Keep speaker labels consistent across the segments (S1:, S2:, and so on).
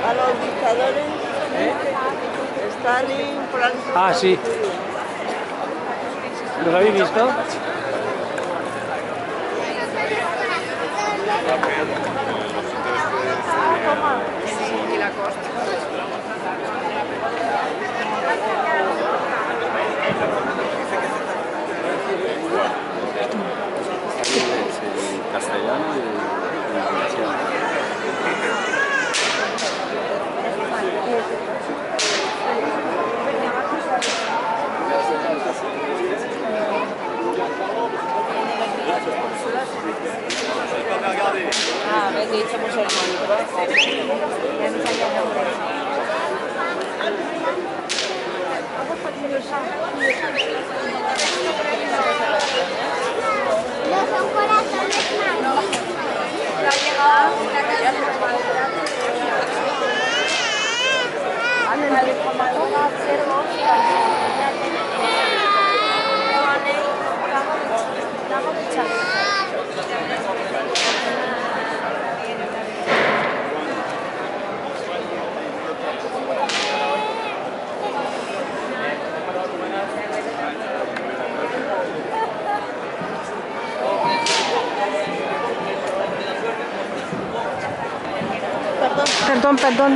S1: a los dictadores.
S2: ¿Eh?
S1: Stalin, Franco.
S2: Ah, sí. ¿Los habéis visto?
S3: Y la costa.
S4: El castellano y el valenciano.
S3: Ah, ves que echamos el monitor. Ya no sabía nombre.
S5: No son corazones malos.
S3: Perdón.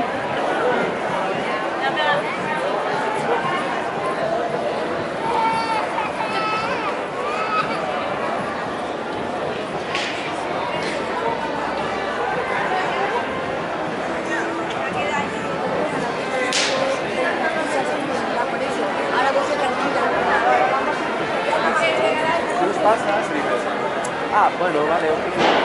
S4: ¿Qué os pasa? Ah, bueno, vale, ok.